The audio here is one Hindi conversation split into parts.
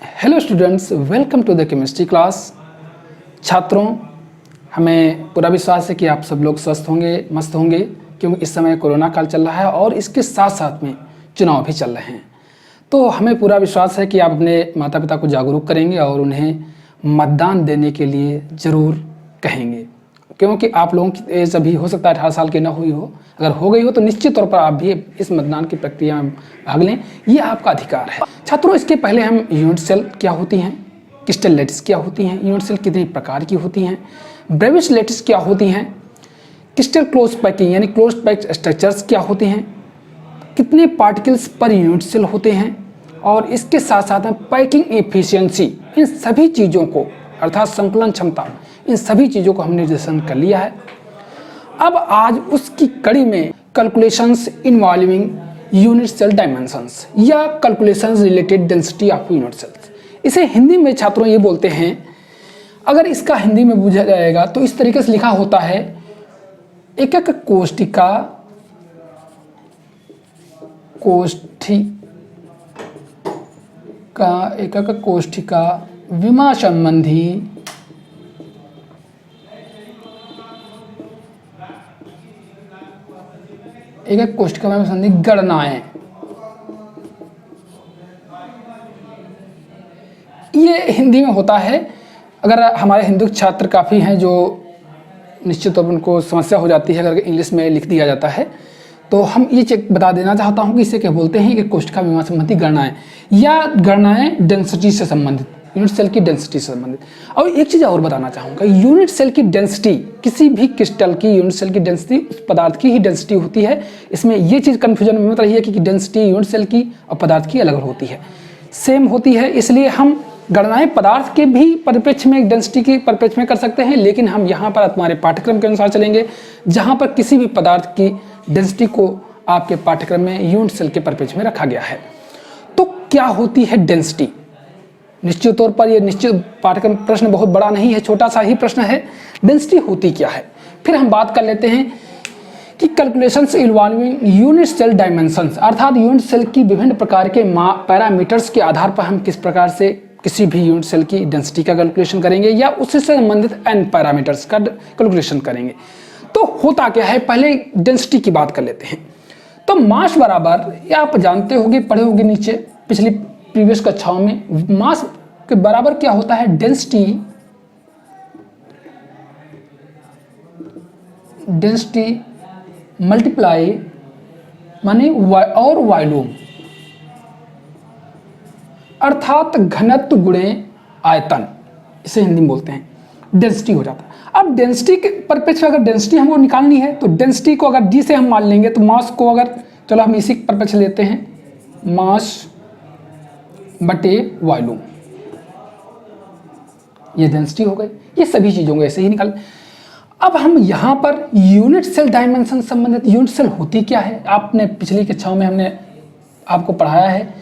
Hello students, welcome to the chemistry class. छात्रों, हमें पूरा विश्वास है कि आप सब लोग स्वस्थ होंगे, मस्त होंगे, क्योंकि इस समय कोरोना काल चल रहा है और इसके साथ साथ में चुनाव भी चल रहे हैं। तो हमें पूरा विश्वास है कि आप अपने माता पिता को जागरूक करेंगे और उन्हें मतदान देने के लिए ज़रूर कहेंगे, क्योंकि आप लोगों की एज अभी हो सकता है 18 साल की ना हुई हो। अगर हो गई हो तो निश्चित तौर पर आप भी इस मतदान की प्रक्रिया में भाग लें, ये आपका अधिकार है। छात्रों, इसके पहले हम यूनिट सेल क्या होती हैं, क्रिस्टल लैटिस क्या होती हैं, यूनिट सेल कितनी प्रकार की होती हैं, ब्रेविश लैटिस क्या होती हैं, क्रिस्टल क्लोज पैकिंग यानी क्लोज पैक्ड स्ट्रक्चर्स क्या होती हैं, कितने पार्टिकल्स पर यूनिट सेल होते हैं, और इसके साथ साथ में पैकिंग एफिशिएंसी, इन सभी चीज़ों को अर्थात संकलन क्षमता, इन सभी चीज़ों को हमने निर्देशन कर लिया है। अब आज उसकी कड़ी में calculations involving unit cell dimensions या calculations related density of unit cells, इसे हिंदी में छात्रों ये बोलते हैं। अगर इसका हिंदी में पूछा जाएगा तो इस तरीके से लिखा होता है, एकक कोष्ठिका विमा संबंधी एकक कोष्ठिका में संबंधी गणनाएं, ये हिंदी में होता है। अगर हमारे हिंदू छात्र काफ़ी हैं जो निश्चित तौर पर उनको समस्या हो जाती है अगर इंग्लिश में लिख दिया जाता है, तो हम ये चेक बता देना चाहता हूँ कि इसे क्या बोलते हैं कि कोष्ठिका विमा संबंधी गणनाएं या गणनाएं डेंसिटी से संबंधित, यूनिट सेल की डेंसिटी से संबंधित। और एक चीज़ और बताना चाहूँगा, यूनिट सेल की डेंसिटी, किसी भी क्रिस्टल की यूनिट सेल की डेंसिटी उस पदार्थ की ही डेंसिटी होती है। इसमें ये चीज़ कन्फ्यूजन में मत रही है कि डेंसिटी यूनिट सेल की और पदार्थ की अलग होती है, सेम होती है। इसलिए हम गणनाएं पदार्थ के भी परिप्रेक्ष्य में, डेंसिटी के परिप्रेक्ष्य में कर सकते हैं, लेकिन हम यहाँ पर हमारे पाठ्यक्रम के अनुसार चलेंगे, जहाँ पर किसी भी पदार्थ की डेंसिटी को आपके पाठ्यक्रम में यूनिट सेल के परिप्रेक्ष्य में रखा गया है। तो क्या होती है डेंसिटी? निश्चित तौर पर यह निश्चित पाठ्यक्रम प्रश्न बहुत बड़ा नहीं है, छोटा सा ही प्रश्न है। डेंसिटी होती क्या है? फिर हम बात कर लेते हैं कि calculations involving unit cell dimensions, अर्थात यूनिट सेल की विभिन्न प्रकार के पैरामीटर्स के आधार पर हम किस प्रकार से किसी भी यूनिट सेल की डेंसिटी का कैलकुलेशन करेंगे या उससे संबंधित n पैरामीटर्स का कैलकुलेशन करेंगे। तो होता क्या है, पहले डेंसिटी की बात कर लेते हैं। तो मास बराबर, ये आप जानते होंगे, पढ़े होंगे नीचे पिछली प्रीवियस कक्षाओं में, मास के बराबर क्या होता है, डेंसिटी मल्टीप्लाई माने और वॉल्यूम, अर्थात घनत्व गुणे आयतन, इसे हिंदी में बोलते हैं, डेंसिटी हो जाता है। अब डेंसिटी के परिप्रेक्ष्य अगर डेंसिटी हमको निकालनी है तो डेंसिटी को अगर डी से हम मान लेंगे तो मास को, अगर चलो हम इसी परिप्रेक्ष्य लेते हैं, मास बटे वॉल्यूम, ये डेंसिटी हो गई। ये सभी चीज़ों को ऐसे ही निकाल। अब हम यहाँ पर यूनिट सेल डायमेंशन संबंधित, यूनिट सेल होती क्या है, आपने पिछली कक्षाओं में हमने आपको पढ़ाया है।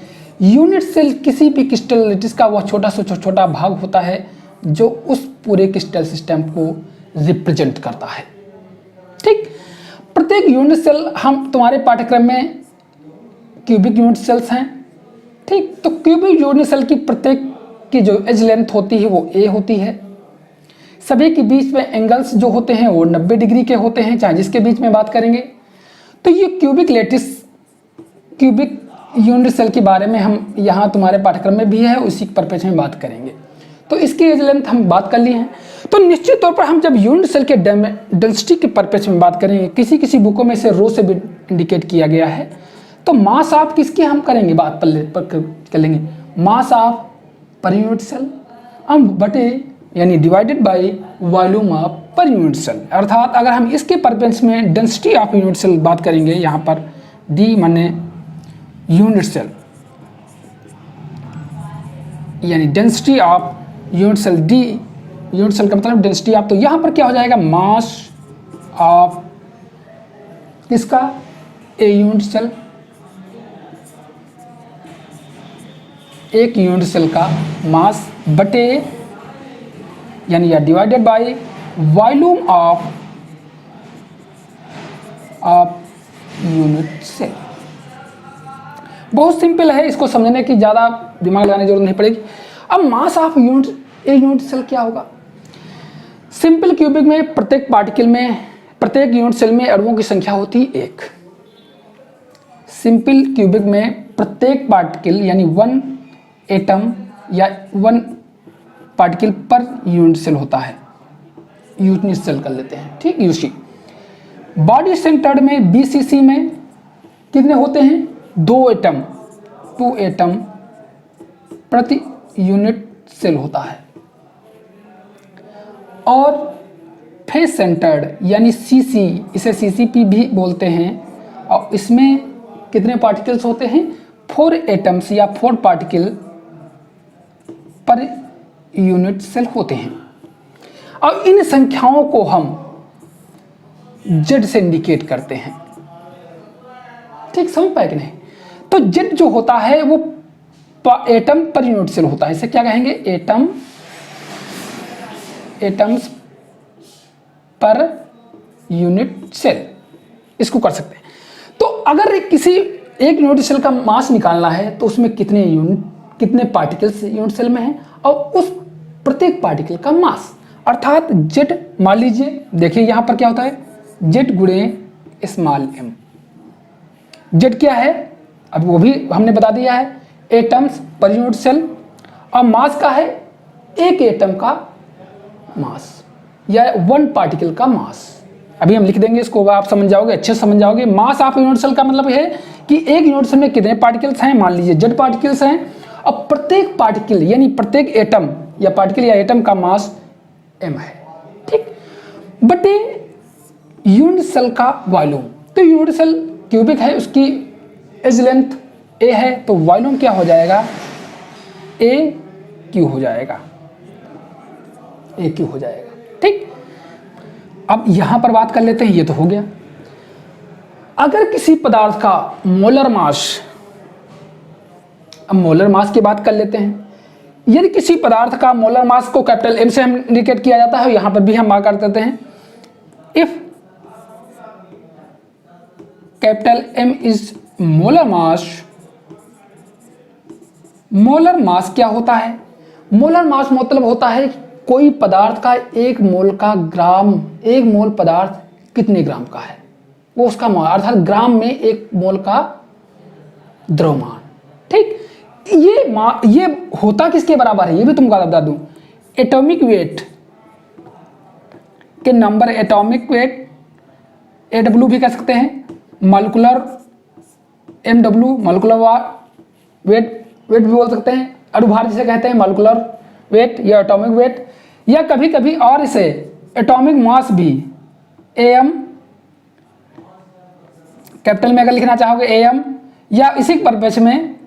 यूनिट सेल किसी भी क्रिस्टल लैटिस का वह छोटा से छोटा भाग होता है जो उस पूरे क्रिस्टल सिस्टम को रिप्रेजेंट करता है। ठीक, प्रत्येक यूनिट सेल, हम तुम्हारे पाठ्यक्रम में क्यूबिक यूनिट सेल्स हैं, ठीक, तो क्यूबिक यूनिट सेल की प्रत्येक की जो एज लेंथ होती है वो a होती है। सभी के बीच में एंगल्स जो होते हैं वो 90 डिग्री के होते हैं, चाहे जिसके बीच में बात करेंगे। तो ये क्यूबिक यूनिट सेल के बारे में हम यहाँ तुम्हारे पाठ्यक्रम में भी है, उसी परिप्रेक्ष्य में बात करेंगे। तो इसकी एज लेंथ हम बात कर लिए हैं। तो निश्चित तौर पर हम जब यूनिट सेल के डेंसिटी के परिप्रेक्ष्य में बात करेंगे, किसी बुकों में से रो से भी इंडिकेट किया गया है, तो मास ऑफ किसकी हम करेंगे बात पर कर लेंगे, mass of per unit cell हम बटे यानी divided by volume of per unit cell. अर्थात अगर हम इसके परिप्रेक्ष्य में डेंसिटी ऑफ यूनिट सेल बात करेंगे, यहाँ पर डी माने यूनिट सेल यानी density of unit cell, D unit cell का मतलब डेंसिटी ऑफ, तो यहाँ पर क्या हो जाएगा, मास ऑफ किसका, ए यूनिट सेल, एक यूनिट सेल का मास बटे यानी या divided by volume of unit cell. बहुत सिंपल है, इसको समझने की ज़्यादा दिमाग लगाने की जरूरत नहीं पड़ेगी। अब मास ऑफ एक यूनिट सेल क्या होगा? सिंपल क्यूबिक में प्रत्येक पार्टिकल में, प्रत्येक यूनिट सेल में अणुओं की संख्या होती है 1। सिंपल क्यूबिक में प्रत्येक पार्टिकल यानी 1 एटम या 1 पार्टिकल पर यूनिट सेल होता है, यूनिट सेल कर लेते हैं, ठीक, यूसी। बॉडी सेंटर्ड में बीसीसी में कितने होते हैं? 2 एटम, 2 एटम प्रति यूनिट सेल होता है। और फेस सेंटर्ड यानी सीसी, इसे सीसीपी भी बोलते हैं, और इसमें कितने पार्टिकल्स होते हैं? 4 एटम्स या 4 पार्टिकल पर यूनिट सेल होते हैं। और इन संख्याओं को हम जेड से इंडिकेट करते हैं, ठीक, समझ पाए कि नहीं? तो जेड जो होता है वो एटम पर यूनिट सेल होता है, इसे क्या कहेंगे? एटम्स पर यूनिट सेल, इसको कर सकते हैं। तो अगर किसी एक यूनिट सेल का मास निकालना है तो उसमें कितने पार्टिकल्स यूनिट सेल में हैं और उस प्रत्येक पार्टिकल का मास, अर्थात जेड, मान लीजिए, देखिए यहां पर क्या होता है? जेड गुणे स्मॉल एम। जेड क्या है? अब वो भी हमने बता दिया है, एटम्स पर यूनिट सेल, और मास का है एक एटम का मास या 1 पार्टिकल का मास। अभी हम लिख देंगे इसको, आप समझ जाओगे, अच्छे से समझ जाओगे। मास ऑफ यूनिट सेल का मतलब है कि एक यूनिट सेल में कितने पार्टिकल्स हैं, मान लीजिए जेड पार्टिकल्स हैं, और प्रत्येक पार्टिकल यानी प्रत्येक एटम या पार्टिकल या एटम का मास एम है, ठीक। बटे यूनिट सेल का वॉल्यूम, तो यूनिट सेल क्यूबिक है, उसकी एज लेंथ ए है, तो वॉल्यूम क्या हो जाएगा? ए क्यू हो जाएगा, ए क्यू हो जाएगा, ठीक। अब यहां पर बात कर लेते हैं, ये तो हो गया। अगर किसी पदार्थ का मोलर मास, अब मोलर मास की बात कर लेते हैं। यदि किसी पदार्थ का मोलर मास को कैपिटल एम से हम इंडिकेट किया जाता है, यहां पर भी हम बात कर देते हैं, if capital M is molar mass. Molar mass क्या होता है? मोलर मास मतलब होता है कोई पदार्थ का 1 मोल का ग्राम, 1 मोल पदार्थ कितने ग्राम का है, वो उसका मोल, अर्थात ग्राम में 1 मोल का द्रव्यमान, ठीक। ये होता किसके बराबर है, ये भी तुमको बता दूं, एटॉमिक वेट के नंबर, एटॉमिक वेट AW भी कह सकते हैं, मॉलिक्यूलर MW मॉलिक्यूलर वेट भी बोल सकते हैं, अणुभार जिसे कहते हैं मॉलिक्यूलर वेट या एटॉमिक वेट, या कभी कभी और इसे एटॉमिक मास भी AM, कैपिटल में अगर लिखना चाहोगे AM, या इसी पर्पस में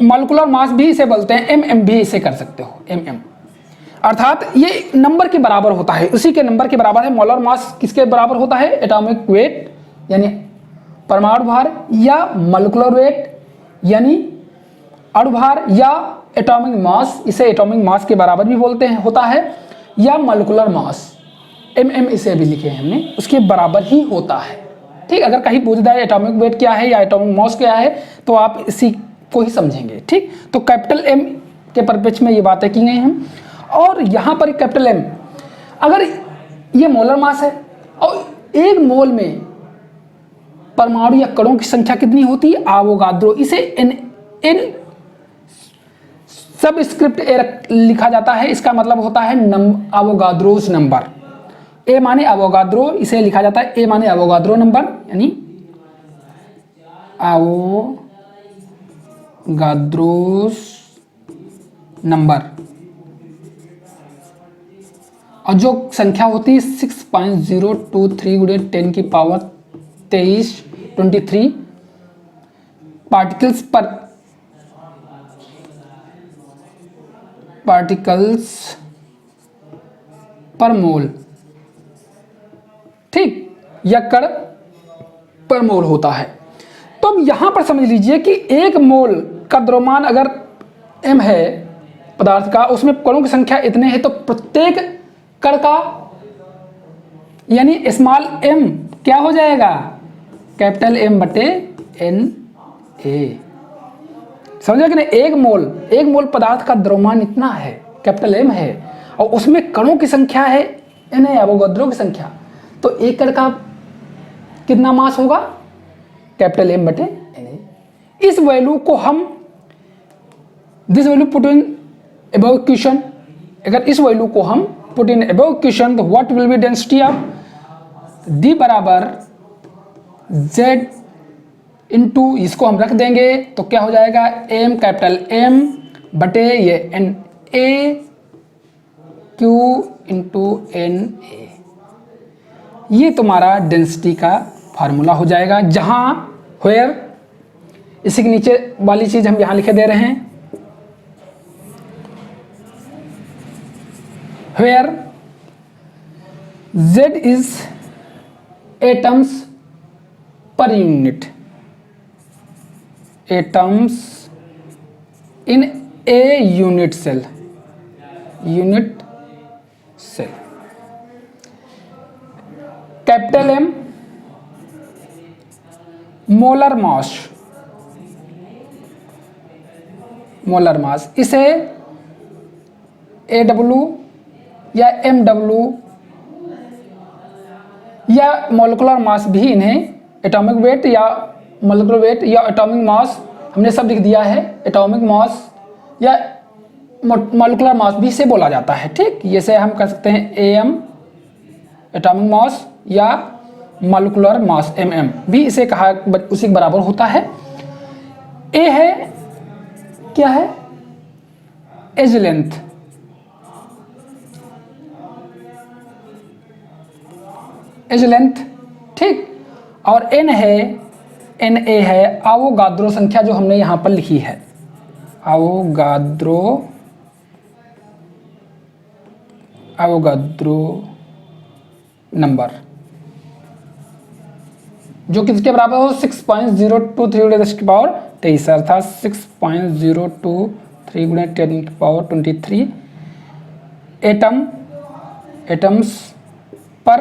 मॉलिक्यूलर मास भी इसे बोलते हैं, MM भी इसे कर सकते हो, MM, अर्थात ये नंबर के बराबर होता है, उसी के नंबर के बराबर है। मोलर मास किसके बराबर होता है? एटॉमिक वेट यानी परमाणु भार, या मॉलिक्यूलर वेट यानी अणुभार, या एटॉमिक मास, इसे एटॉमिक मास के बराबर भी बोलते हैं, होता है, या मॉलिक्यूलर मास MM इसे भी लिखे हैं हमने, उसके बराबर ही होता है, ठीक। अगर कहीं पूछ जाए एटॉमिक वेट क्या है या एटॉमिक मास क्या है, तो आप इसी को ही समझेंगे, ठीक। तो कैपिटल M के पर्पज में ये बातें की गई हैं। और यहाँ पर कैपिटल M, अगर ये मोलर मास है और 1 मोल में परमाणु या कणों की संख्या कितनी होती है? आवोगाद्रो, इसे N सब स्क्रिप्ट ए लिखा जाता है, इसका मतलब होता है आवोगाद्रोस नंबर। ए माने आवोगाद्रो, इसे लिखा जाता है ए माने आवोगाद्रो नंबर, यानी आवोगाद्रोस नंबर, और जो संख्या होती है 6.023 गुणे 10 की पावर 23 पार्टिकल्स पर मोल, ठीक, या कण पर मोल होता है। तो अब यहां पर समझ लीजिए कि 1 मोल का द्रव्यमान अगर M है पदार्थ का, उसमें कणों की संख्या इतने हैं, तो प्रत्येक कण का यानी स्मॉल m क्या हो जाएगा? कैपिटल M बटे N ए। समझा कि नहीं? एक मोल पदार्थ का द्रव्यमान इतना है, कैपिटल एम है, और उसमें कणों की संख्या है एन है, एवोगाड्रो की संख्या। तो एक कण का कितना मास होगा? कैपिटल एम बटे एन ए। इस वैल्यू को हम this value put in above equation. अगर इस वैल्यू को हम पुट इन अबव इक्वेशन तो what will be density of D बराबर जेड इंटू, इसको हम रख देंगे तो क्या हो जाएगा? एम कैपिटल एम बटे ये N a cube into N A. ये तुम्हारा डेंसिटी का फार्मूला हो जाएगा, जहां वेयर, इसी के नीचे वाली चीज हम यहां लिखे दे रहे हैं, where Z is atoms per unit, atoms in a unit cell, capital M molar mass, इसे AW या MW या मोलिकुलर मास भी इन्हें, एटॉमिक वेट या मोलिकुलर वेट या एटॉमिक मास हमने सब लिख दिया है, एटॉमिक मास या मोलिकुलर मास भी इसे बोला जाता है। ठीक, जैसे हम कह सकते हैं AM एटॉमिक मास या मोलिकुलर मास MM भी इसे कहा, उसी के बराबर होता है। ए है, क्या है? एज लेंथ, ठीक, और एन है, NA है आवोगाद्रो संख्या, जो हमने यहां पर लिखी है, आवोगाद्रो नंबर, जो किसके बराबर हो? 6.023 × 10⁻23, अर्थात 6.023 × 10⁻23 एटम्स पर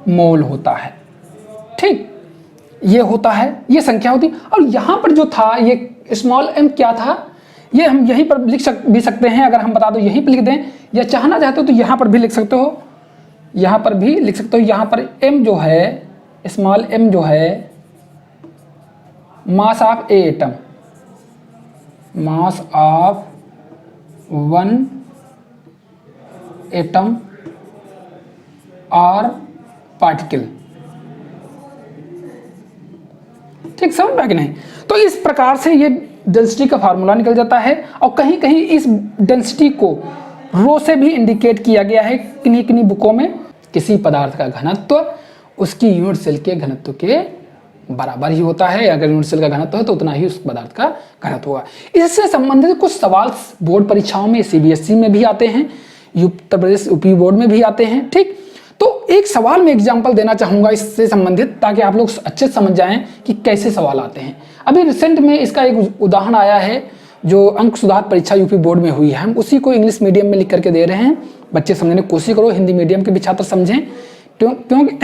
मोल होता है। ठीक, ये होता है, ये संख्या होती। और यहां पर जो था ये स्मॉल m क्या था, ये हम यहीं पर लिख भी सकते हैं, अगर हम बता दो यहीं पर लिख दें, या चाहना चाहते हो तो यहां पर भी लिख सकते हो, यहां पर भी लिख सकते हो। यहां पर m जो है, स्मॉल m जो है, mass of A atom, mass of one atom और पार्टिकल। ठीक, समझ में कि नहीं? तो इस प्रकार से ये डेंसिटी का फार्मूला निकल जाता है, और कहीं कहीं इस डेंसिटी को रो से भी इंडिकेट किया गया है किन्हीं किन्हीं बुकों में। किसी पदार्थ का घनत्व उसकी यूनिट सेल के घनत्व के बराबर ही होता है, अगर यूनिट सेल का घनत्व है तो उतना ही उस पदार्थ का घनत्व होगा। इससे संबंधित कुछ सवाल बोर्ड परीक्षाओं में, CBSE में भी आते हैं, उत्तर प्रदेश UP बोर्ड में भी आते हैं। ठीक, तो एक सवाल में एग्जाम्पल देना चाहूंगा इससे संबंधित, ताकि आप लोग अच्छे से समझ जाएं कि कैसे सवाल आते हैं। अभी रिसेंट में इसका एक उदाहरण आया है, जो अंक सुधार परीक्षा UP बोर्ड में हुई है, हम उसी को इंग्लिश मीडियम में लिख करके दे रहे हैं। बच्चे समझने की कोशिश करो, हिंदी मीडियम के भी छात्र समझें, क्योंकि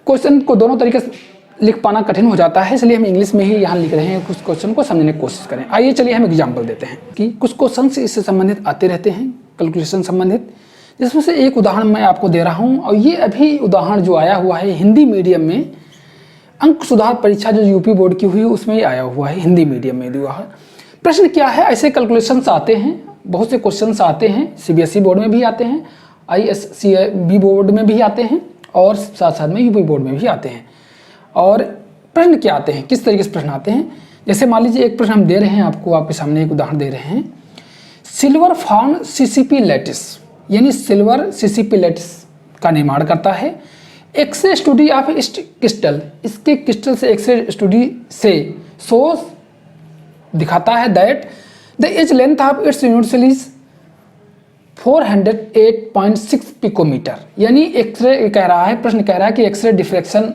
क्वेश्चन को दोनों तरीके से लिख पाना कठिन हो जाता है, इसलिए हम इंग्लिश में ही यहाँ लिख रहे हैं। कुछ क्वेश्चन को समझने की कोशिश करें। आइए चलिए हम एग्जाम्पल देते हैं कि कुछ क्वेश्चन इससे संबंधित आते रहते हैं, कैलकुलेशन संबंधित, जिसमें से एक उदाहरण मैं आपको दे रहा हूँ। और ये अभी उदाहरण जो आया हुआ है हिंदी मीडियम में, अंक सुधार परीक्षा जो UP बोर्ड की हुई उसमें आया हुआ है, हिंदी मीडियम में दिया है। प्रश्न क्या है? ऐसे कैलकुलेशंस आते हैं, बहुत से क्वेश्चंस आते हैं, CBSE बोर्ड में भी आते हैं, ISCB बोर्ड में भी आते हैं, और साथ साथ में UP बोर्ड में भी आते हैं। और प्रश्न क्या आते हैं, किस तरीके से प्रश्न आते हैं? जैसे मान लीजिए एक प्रश्न हम दे रहे हैं आपको, आपके सामने एक उदाहरण दे रहे हैं, सिल्वर फाउंड CCP लैटिस, यानी सिल्वर CCP लैटिस का निर्माण करता है। एक्सरे स्टडी ऑफ क्रिस्टल, इसके क्रिस्टल से एक्सरे स्टडी से सोर्स दिखाता है that the edge length of its unit cell is 408.6 picometre. यानी एक्सरे कह रहा है, प्रश्न कह रहा है कि एक्सरे डिफ्रैक्शन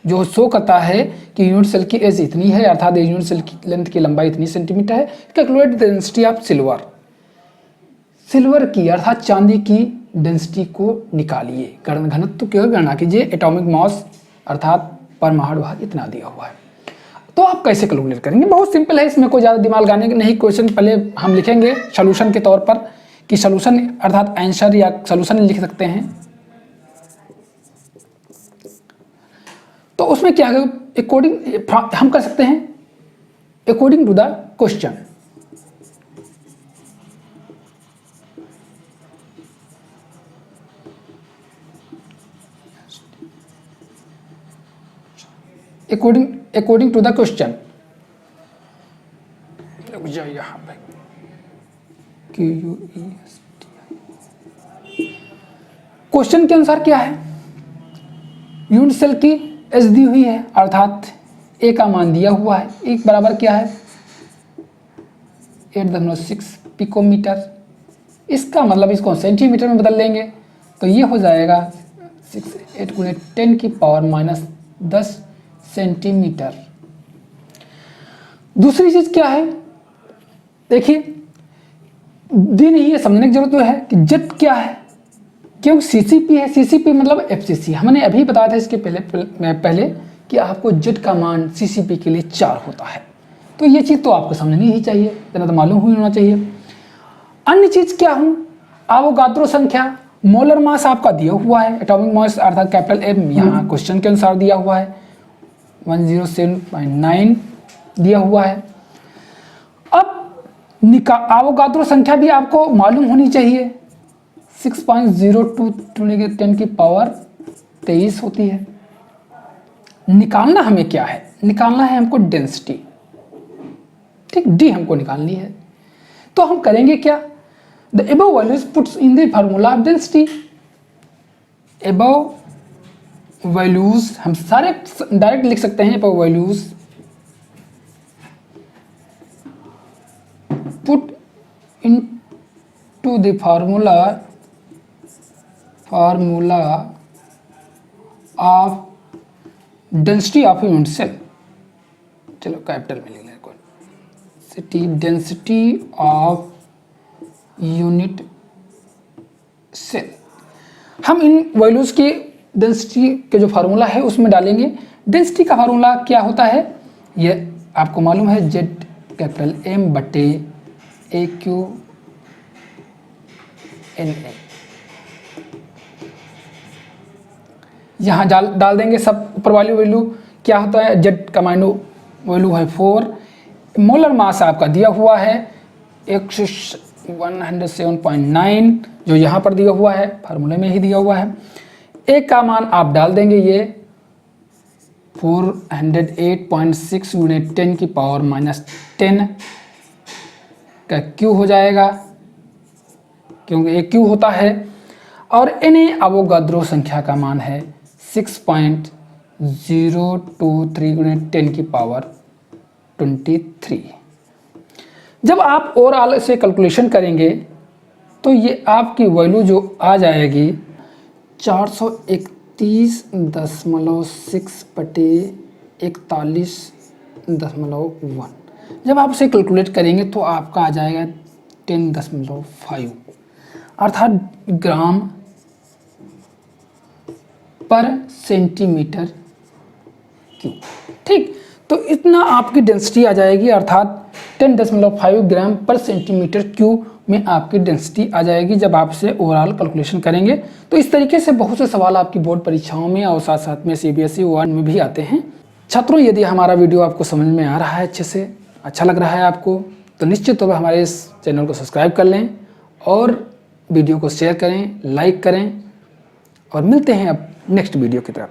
जो शो करता है कि यूनिट सेल की एज इतनी है, अर्थात यूनिट सेल की लेंथ की लंबाई इतनी सेंटीमीटर है। Calculate the density of silver, silver की अर्थात चांदी की डेंसिटी को निकालिए, घनत्व की गणना कीजिए। एटॉमिक मास अर्थात परमाणु भार इतना दिया हुआ है। तो आप कैसे कैलकुलेट करेंगे? बहुत सिंपल है, इसमें कोई ज़्यादा दिमाग लगाने की नहीं। क्वेश्चन पहले हम लिखेंगे सोल्यूशन के तौर पर कि सोल्यूशन अर्थात आंसर या सोल्यूशन लिख सकते हैं। तो उसमें क्या है, अकॉर्डिंग हम कर सकते हैं according to the question. According to the question, यहाँ पे क्वेश्चन के अनुसार क्या है, यूनिट सेल की एच दी हुई है अर्थात ए का मान दिया हुआ है, एक बराबर क्या है 8.6 पिकोमीटर। इसका मतलब इसको सेंटीमीटर में बदल लेंगे तो ये हो जाएगा 8 × 10⁻⁻10 सेंटीमीटर। दूसरी चीज क्या है, देखिए दी नहीं है, समझने की जरूरत तो है कि जेट क्या है, क्योंकि सीसीपी है, सीसीपी मतलब एफसीसी। हमने अभी बताया था इसके पहले कि आपको जेट का मान सीसीपी के लिए 4 होता है, तो ये चीज़ तो आपको समझनी ही चाहिए, इतना तो मालूम ही होना चाहिए। अन्य चीज़ क्या हूँ, आवोगाद्रो संख्या, मोलर मास आपका दिया हुआ है, एटॉमिक मास अर्थात कैपिटल एम यहाँ क्वेश्चन के अनुसार दिया हुआ है 107.9 दिया हुआ है। अब आवोगाद्रो संख्या भी आपको मालूम होनी चाहिए, 6.02 × 10⁻23 होती है। निकालना हमें क्या है, निकालना है हमको डेंसिटी, ठीक, डी हमको निकालनी है। तो हम करेंगे क्या, the above values puts in the formula of density. Above values हम सारे डायरेक्ट लिख सकते हैं, above values put into the formula of density of unit cell. चलो कैपिटल में लिख लें, डेंसिटी ऑफ यूनिट सेल। हम इन वैल्यूज की डेंसिटी के जो फार्मूला है उसमें डालेंगे। डेंसिटी का फार्मूला क्या होता है, ये आपको मालूम है, जेड कैपिटल एम बटे ए क्यू एन ए। यहाँ डाल देंगे सब ऊपर वाली वैल्यू। क्या होता है, जेड का माइनो वैल्यू है 4, मोलर मास आपका दिया हुआ है 107.9 जो यहाँ पर दिया हुआ है, फार्मूले में ही दिया हुआ है। ए का मान आप डाल देंगे, ये 408.6 × 10⁻10 का क्यू हो जाएगा, क्योंकि एक क्यू होता है। और एन अवोगाद्रो संख्या का मान है 6.023 × 10⁻23। जब आप ओवरऑल से कैलकुलेशन करेंगे तो ये आपकी वैल्यू जो आ जाएगी 431.6 बटे 41.1। जब आप उसे कैलकुलेट करेंगे तो आपका आ जाएगा 10.5 अर्थात ग्राम पर सेंटीमीटर क्यूब। ठीक, तो इतना आपकी डेंसिटी आ जाएगी, अर्थात 10.5 ग्राम पर सेंटीमीटर क्यूब में आपकी डेंसिटी आ जाएगी जब आप इसे ओवरऑल कैलकुलेशन करेंगे। तो इस तरीके से बहुत से सवाल आपकी बोर्ड परीक्षाओं में और साथ साथ में CBSE 1 में भी आते हैं। छात्रों, यदि हमारा वीडियो आपको समझ में आ रहा है, अच्छे से अच्छा लग रहा है आपको, तो निश्चित तौर पर हमारे इस चैनल को सब्सक्राइब कर लें और वीडियो को शेयर करें, लाइक करें, और मिलते हैं अब नेक्स्ट वीडियो की तरफ।